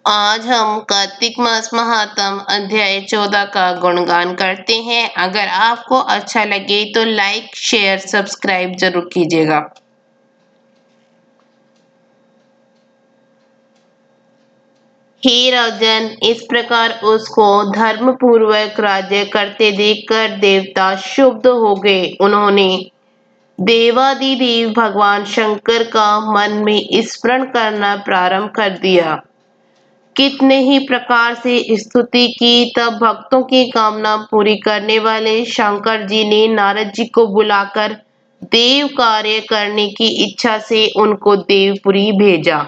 आज हम कार्तिक मास महात्म अध्याय 14 का गुणगान करते हैं। अगर आपको अच्छा लगे तो लाइक शेयर सब्सक्राइब जरूर कीजिएगा। हे राजन, इस प्रकार उसको धर्म पूर्वक राज्य करते देखकर देवता क्षुब्ध हो गए। उन्होंने देवादिदेव भगवान शंकर का मन में स्मरण करना प्रारंभ कर दिया। कितने ही प्रकार से स्तुति की, तब भक्तों की कामना पूरी करने वाले शंकर जी ने नारद जी को बुलाकर देव कार्य करने की इच्छा से उनको देवपुरी भेजा।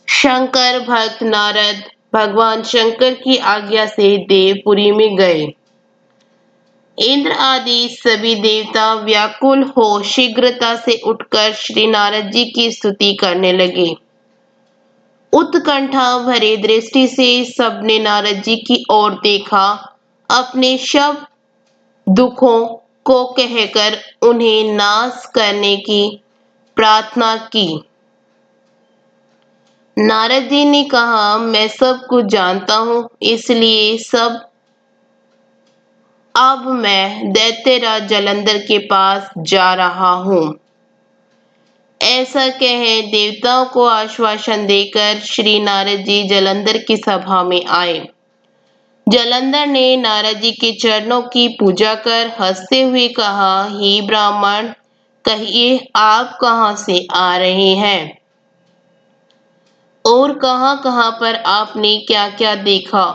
शंकर भक्त नारद भगवान शंकर की आज्ञा से देवपुरी में गए। इंद्र आदि सभी देवता व्याकुल हो शीघ्रता से उठकर श्री नारद जी की स्तुति करने लगे। उत्कंठा भरे दृष्टि से सबने नारद जी की ओर देखा। अपने सब दुखों को कहकर उन्हें नाश करने की प्रार्थना की। नारद जी ने कहा, मैं सब कुछ जानता हूँ, इसलिए अब मैं दैत्यराज जलंधर के पास जा रहा हूँ। ऐसा कहे देवताओं को आश्वासन देकर श्री नारद जी जलंधर की सभा में आए। जलंधर ने नारद जी के चरणों की पूजा कर हंसते हुए कहा, हे ब्राह्मण, कहिए आप कहाँ से आ रहे हैं और कहाँ कहाँ पर आपने क्या क्या देखा,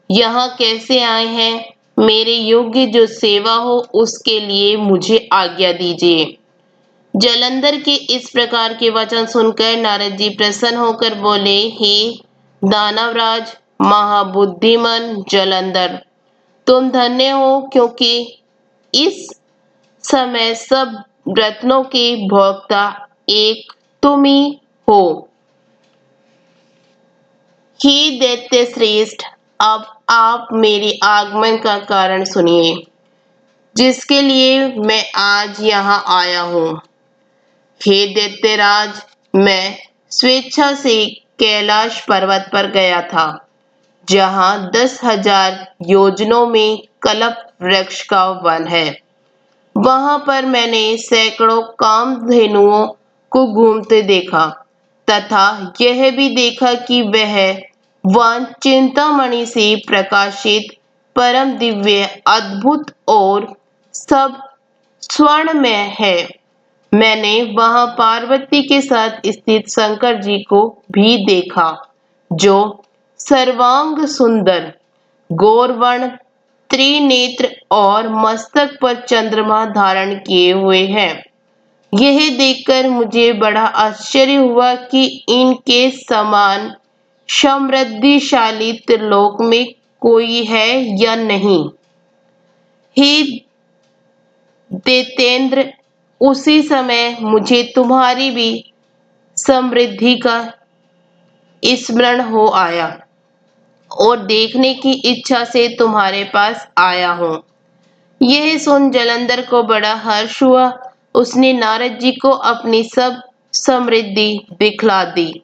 यहाँ कैसे आए हैं? मेरे योग्य जो सेवा हो उसके लिए मुझे आज्ञा दीजिए। जलंधर के इस प्रकार के वचन सुनकर नारद जी प्रसन्न होकर बोले, हे दानवराज महाबुद्धिमान जलंधर, तुम धन्य हो, क्योंकि इस समय सब रत्नों के भोक्ता एक तुम ही हो। हे दैत्य श्रेष्ठ, अब आप मेरे आगमन का कारण सुनिए, जिसके लिए मैं आज यहाँ आया हूँ। हे दैत्यराज, मैं स्वेच्छा से कैलाश पर्वत पर गया था, जहाँ 10,000 योजनों में कल्प वृक्ष का वन है। वहां पर मैंने सैकड़ों कामधेनुओं को घूमते देखा तथा यह भी देखा कि वह वन चिंतामणि से प्रकाशित परम दिव्य अद्भुत और सब स्वर्णमय है। मैंने वहां पार्वती के साथ स्थित शंकर जी को भी देखा, जो सर्वांग सुंदर, गौरवर्ण, त्रिनेत्र और मस्तक पर चंद्रमा धारण किए हुए हैं। यह देखकर मुझे बड़ा आश्चर्य हुआ कि इनके समान समृद्धिशाली त्रिलोक में कोई है या नहीं। हे दैत्येंद्र, उसी समय मुझे तुम्हारी भी समृद्धि का स्मरण हो आया और देखने की इच्छा से तुम्हारे पास आया हूँ। यह सुन जलंधर को बड़ा हर्ष हुआ। उसने नारद जी को अपनी सब समृद्धि दिखला दी।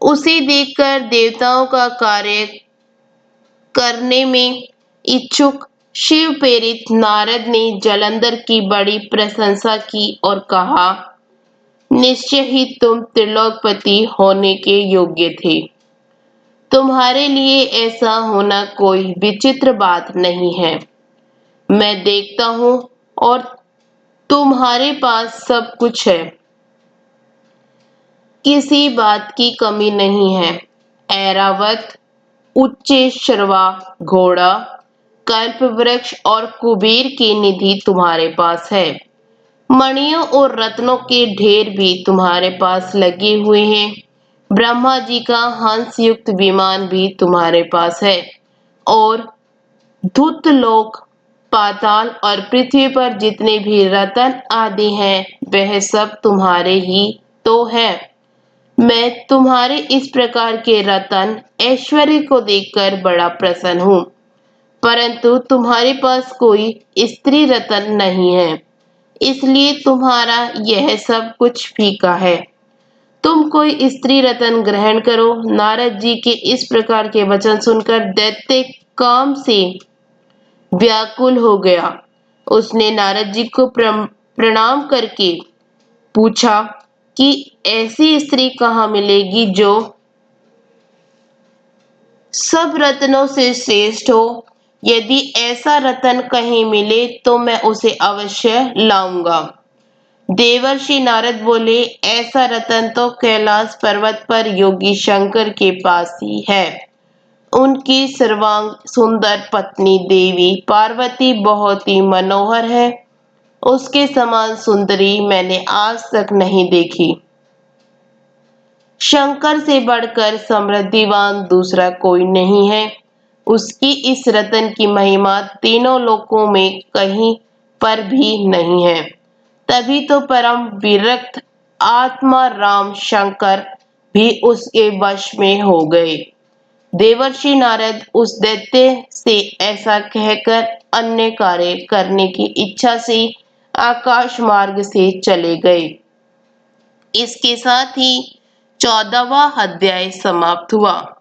उसे देखकर देवताओं का कार्य करने में इच्छुक शिव प्रेरित नारद ने जलंधर की बड़ी प्रशंसा की और कहा, निश्चय ही तुम त्रिलोकपति होने के योग्य थे। तुम्हारे लिए ऐसा होना कोई विचित्र बात नहीं है। मैं देखता हूँ और तुम्हारे पास सब कुछ है, किसी बात की कमी नहीं है। ऐरावत, उच्चैश्रवा घोड़ा, कल्प वृक्ष और कुबेर की निधि तुम्हारे पास है। मणियों और रत्नों के ढेर भी तुम्हारे पास लगे हुए हैं। ब्रह्मा जी का हंस युक्त विमान भी तुम्हारे पास है और धूत लोक, पाताल और पृथ्वी पर जितने भी रतन आदि हैं, वह सब तुम्हारे ही तो है। मैं तुम्हारे इस प्रकार के रतन ऐश्वर्य को देखकर बड़ा प्रसन्न हूँ, परंतु तुम्हारे पास कोई स्त्री रतन नहीं है, इसलिए तुम्हारा यह सब कुछ फीका है। तुम कोई स्त्री रत्न ग्रहण करो। नारद जी के इस प्रकार के वचन सुनकर दैत्य काम से व्याकुल हो गया। उसने नारद जी को प्रणाम करके पूछा कि ऐसी स्त्री कहाँ मिलेगी जो सब रत्नों से श्रेष्ठ हो। यदि ऐसा रत्न कहीं मिले तो मैं उसे अवश्य लाऊंगा। देवर्षि नारद बोले, ऐसा रत्न तो कैलाश पर्वत पर योगी शंकर के पास ही है। उनकी सर्वांग सुंदर पत्नी देवी पार्वती बहुत ही मनोहर है। उसके समान सुंदरी मैंने आज तक नहीं देखी। शंकर से बढ़कर समृद्धिवान दूसरा कोई नहीं है। उसकी इस रतन की महिमा तीनों लोकों में कहीं पर भी नहीं है। तभी तो परम विरक्त आत्मा राम शंकर भी उसके वश में हो गए। देवर्षि नारद उस दैत्य से ऐसा कहकर अन्य कार्य करने की इच्छा से आकाश मार्ग से चले गए। इसके साथ ही 14वां अध्याय समाप्त हुआ।